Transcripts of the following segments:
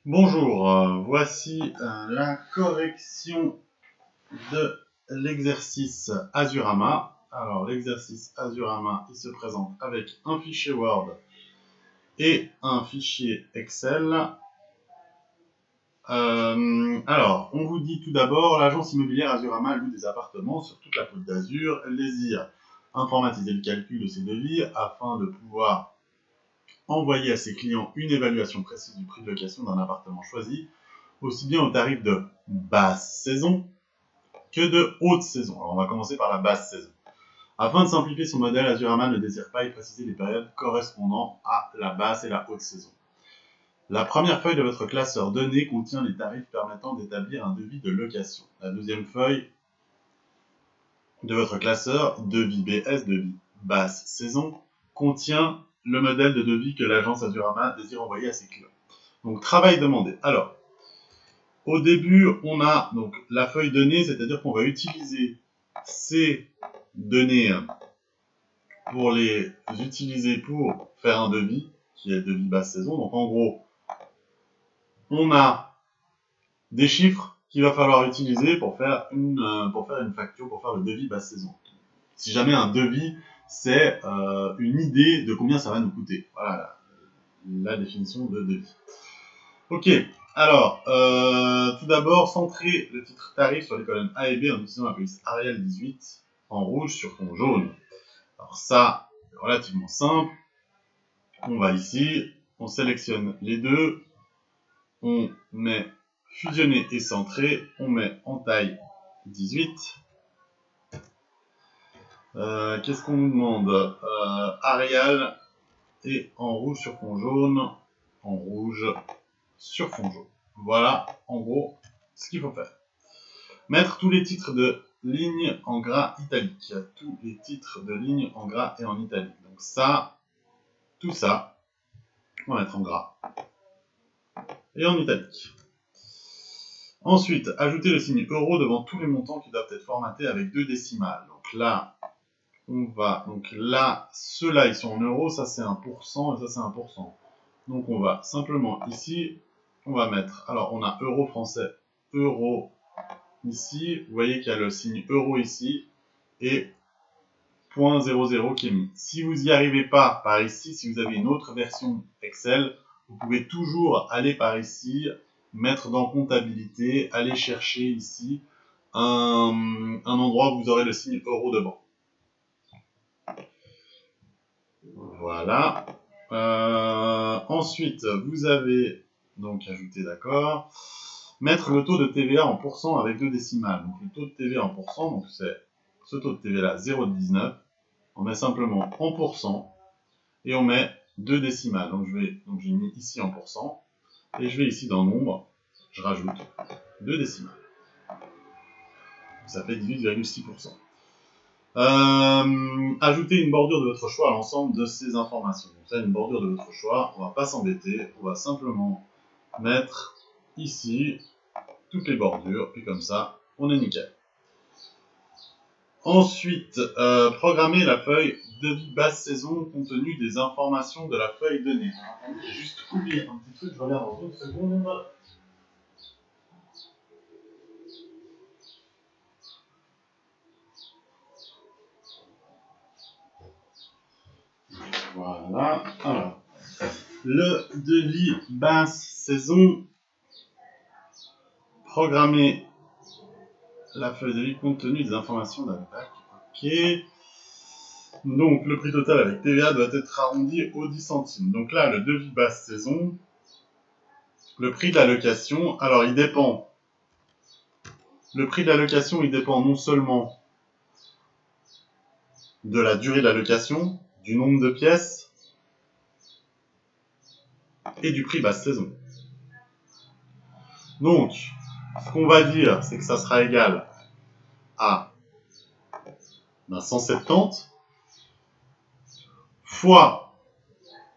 Bonjour, voici la correction de l'exercice Azurama. Alors l'exercice Azurama, il se présente avec un fichier Word et un fichier Excel. Alors, on vous dit tout d'abord, l'agence immobilière Azurama loue des appartements sur toute la Côte d'Azur. Elle désire informatiser le calcul de ses devis afin de pouvoir envoyer à ses clients une évaluation précise du prix de location d'un appartement choisi, aussi bien au tarif de basse saison que de haute saison. Alors on va commencer par la basse saison. Afin de simplifier son modèle, Azurama ne désire pas y préciser les périodes correspondant à la basse et la haute saison. La première feuille de votre classeur données contient les tarifs permettant d'établir un devis de location. La deuxième feuille de votre classeur, devis BS, devis basse saison, contient le modèle de devis que l'agence Azurama désire envoyer à ses clients. Donc travail demandé. Alors, au début, on a donc la feuille donnée, c'est-à-dire qu'on va utiliser ces données pour les utiliser pour faire un devis, qui est le devis basse saison. Donc en gros, on a des chiffres qu'il va falloir utiliser pour faire une facture, pour faire le devis basse saison. Si jamais un devis, c'est une idée de combien ça va nous coûter. Voilà la définition de devis. Ok, alors, tout d'abord, centrer le titre tarif sur les colonnes A et B en utilisant la police Arial 18 en rouge sur fond jaune. Alors ça, c'est relativement simple. On va ici, on sélectionne les deux, on met fusionner et centrer, on met en taille 18. Qu'est-ce qu'on nous demande? Arial et en rouge sur fond jaune, en rouge sur fond jaune. Voilà, en gros, ce qu'il faut faire. Mettre tous les titres de ligne en gras italique. Tous les titres de ligne en gras et en italique. Donc ça, tout ça, on va mettre en gras et en italique. Ensuite, ajouter le signe euro devant tous les montants qui doivent être formatés avec 2 décimales. Donc là, on va, donc là, ceux-là, ils sont en euros, ça c'est 1% et ça c'est 1%. Donc on va simplement ici, on va mettre, alors on a euro français, euro ici, vous voyez qu'il y a le signe euro ici, et 0.00 qui est mis. Si vous n'y arrivez pas par ici, si vous avez une autre version Excel, vous pouvez toujours aller par ici, mettre dans comptabilité, aller chercher ici un endroit où vous aurez le signe euro devant. Voilà. Ensuite, vous avez donc ajouté, d'accord. Mettre le taux de TVA en pourcent avec 2 décimales. Donc le taux de TVA en pourcent, donc c'est ce taux de TVA là, 0,19. On met simplement en pourcent et on met 2 décimales. Donc j'ai mis ici en pourcent et je vais ici dans nombre, je rajoute 2 décimales. Ça fait 18,6%. Ajoutez une bordure de votre choix à l'ensemble de ces informations. Donc ça, une bordure de votre choix, on ne va pas s'embêter, on va simplement mettre ici toutes les bordures, et comme ça, on est nickel. Ensuite, programmer la feuille devis basse saison compte tenu des informations de la feuille donnée. J'ai juste oublié un petit truc, je reviens dans une seconde. Voilà. Alors, le devis basse saison, programmer la feuille de devis compte tenu des informations de la PAC. Ok. Donc, le prix total avec TVA doit être arrondi aux 10 centimes. Donc là, le devis basse saison, le prix de la location, alors il dépend. Le prix de la location, il dépend non seulement de la durée de la location, du nombre de pièces et du prix basse saison. Donc, ce qu'on va dire, c'est que ça sera égal à 170 fois,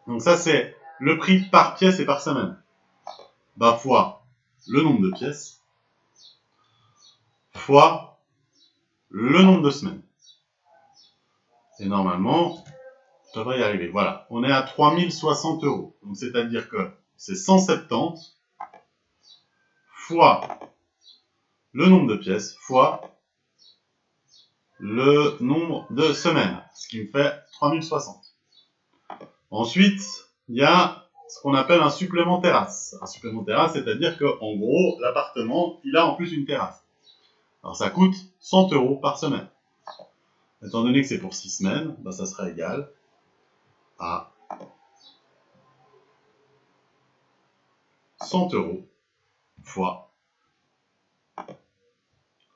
donc ça c'est le prix par pièce et par semaine, fois le nombre de pièces, fois le nombre de semaines. Et normalement, je devrais y arriver. Voilà, on est à 3060 €. Donc c'est-à-dire que c'est 170 fois le nombre de pièces fois le nombre de semaines, ce qui me fait 3060. Ensuite, il y a ce qu'on appelle un supplément terrasse. Un supplément terrasse, c'est-à-dire qu'en gros, l'appartement, il a en plus une terrasse. Alors ça coûte 100 € par semaine. Étant donné que c'est pour 6 semaines, bah, ça sera égal à 100 € fois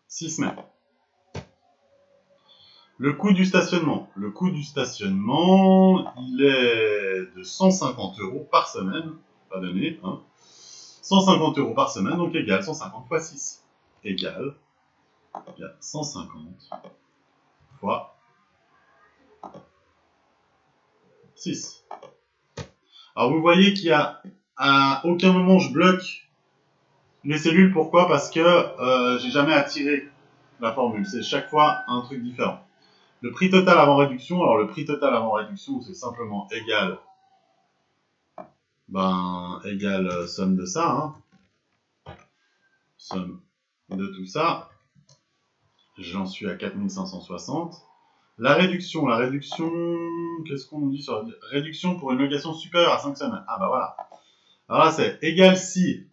6 semaines. Le coût du stationnement. Le coût du stationnement, il est de 150 € par semaine. Pas donné, hein. 150 € par semaine, donc égal 150 fois 6. Égal 150 fois 6. Alors vous voyez qu'il y a à aucun moment je bloque les cellules. Pourquoi? Parce que j'ai jamais attiré la formule. C'est chaque fois un truc différent. Le prix total avant réduction. Alors le prix total avant réduction, c'est simplement égal somme de ça, hein. Somme de tout ça. J'en suis à 4560. La réduction, qu'est-ce qu'on dit sur la réduction pour une location supérieure à 5 semaines? Ah bah voilà. Alors là, c'est égal si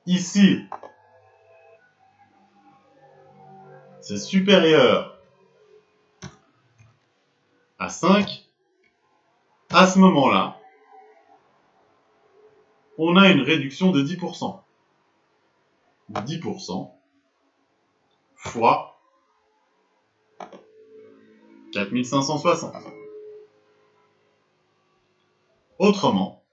ici c'est supérieur à 5, à ce moment-là, on a une réduction de 10%. 10% fois 4560. Autrement,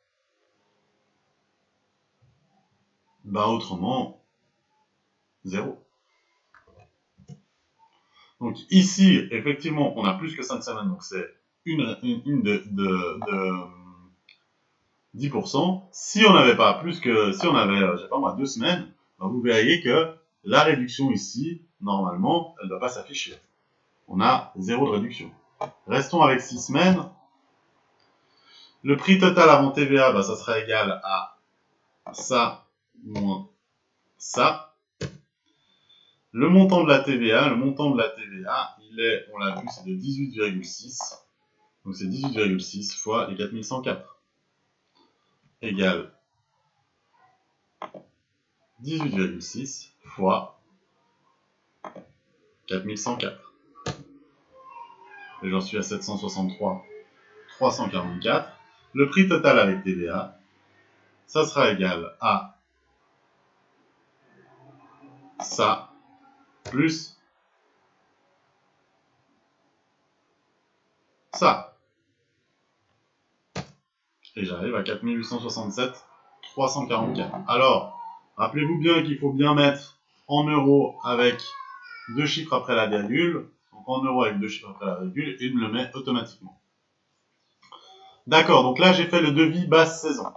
zéro. Donc ici, effectivement, on a plus que 5 semaines, donc c'est une de 10%. Si on n'avait pas plus que, si on avait, je sais pas moi, 2 semaines, ben vous verriez que la réduction ici, normalement, elle ne doit pas s'afficher. On a 0 de réduction. Restons avec 6 semaines. Le prix total avant TVA, ben, ça sera égal à ça moins ça. Le montant de la TVA, il est, on l'a vu, c'est de 18,6. Donc c'est 18,6 fois les 4104. Égale 18,6 fois 4104. Et j'en suis à 763 344. Le prix total avec TVA, ça sera égal à ça plus ça. Et j'arrive à 4867 344. Alors, rappelez-vous bien qu'il faut bien mettre en euros avec 2 chiffres après la virgule. Donc en euros avec 2 chiffres après la virgule, et il me le met automatiquement. D'accord, donc là j'ai fait le devis basse saison.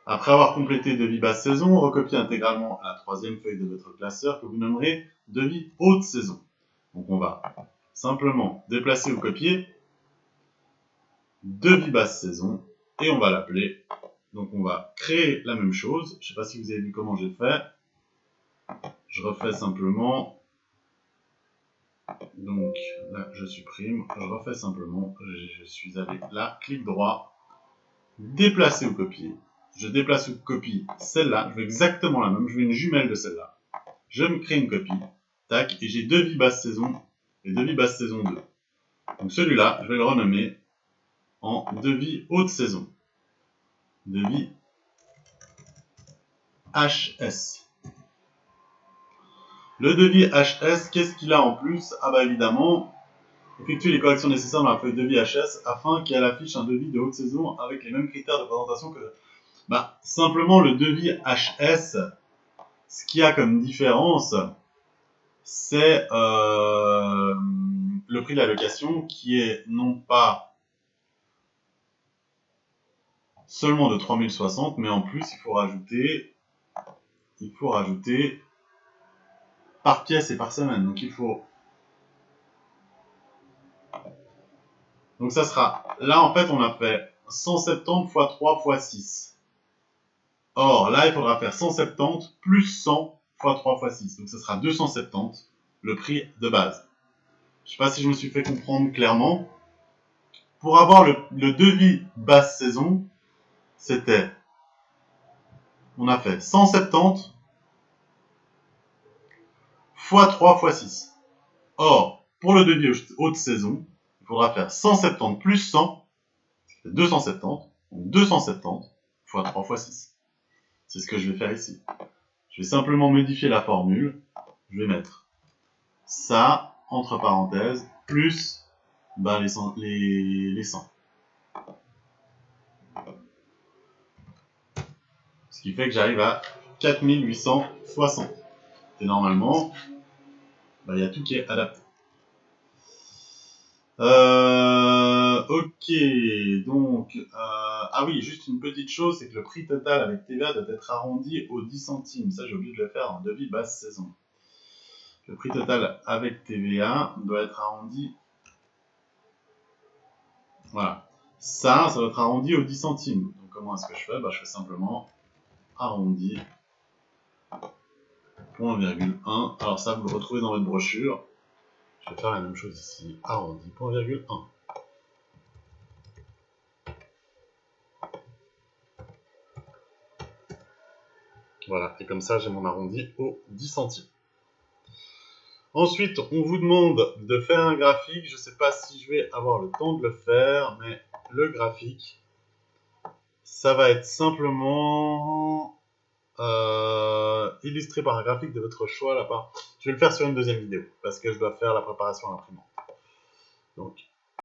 Après avoir complété devis basse saison, recopiez intégralement la 3e feuille de votre classeur que vous nommerez devis haute saison. Donc on va simplement déplacer ou copier devis basse saison et on va l'appeler. Donc on va créer la même chose. Je ne sais pas si vous avez vu comment j'ai fait. Je refais simplement. Donc là je supprime. Je refais simplement. Je suis avec là, clic droit, déplacer ou copier. Je déplace ou copie celle-là. Je veux exactement la même. Je veux une jumelle de celle-là. Je me crée une copie. Tac. Et j'ai devis basse saison et devis basse saison 2. Donc celui-là, je vais le renommer en devis haute saison. Devis HS. Le devis HS, qu'est-ce qu'il a en plus? Ah bah évidemment, effectuer les corrections nécessaires dans la feuille devis HS afin qu'elle affiche un devis de haute saison avec les mêmes critères de présentation que... Bah, simplement le devis HS, ce qu'il y a comme différence, c'est le prix de la location qui est non pas seulement de 3060, mais en plus il faut rajouter par pièce et par semaine. Donc ça sera, là en fait on a fait 170 x 3 x 6. Or, là, il faudra faire 170 plus 100 x 3 x 6. Donc, ce sera 270, le prix de base. Je ne sais pas si je me suis fait comprendre clairement. Pour avoir le devis basse saison, c'était... On a fait 170 x 3 x 6. Or, pour le devis haute saison, il faudra faire 170 plus 100, c'est 270, donc 270 x 3 x 6. C'est ce que je vais faire ici. Je vais simplement modifier la formule. Je vais mettre ça, entre parenthèses, plus les 100. Ce qui fait que j'arrive à 4860. Et normalement, il y a tout qui est adapté. Ok, donc, ah oui, juste une petite chose, c'est que le prix total avec TVA doit être arrondi aux 10 centimes. Ça, j'ai oublié de le faire en devis basse saison. Le prix total avec TVA doit être arrondi. Voilà. Ça doit être arrondi aux 10 centimes. Donc, comment est-ce que je fais? Je fais simplement arrondi 0.1. Alors, ça, vous le retrouvez dans votre brochure. Je vais faire la même chose ici. Arrondi 0.1. Voilà, et comme ça, j'ai mon arrondi aux 10 centimes. Ensuite, on vous demande de faire un graphique. Je ne sais pas si je vais avoir le temps de le faire, mais le graphique, ça va être simplement illustré par un graphique de votre choix là-bas. Je vais le faire sur une deuxième vidéo, parce que je dois faire la préparation à l'imprimante. Donc,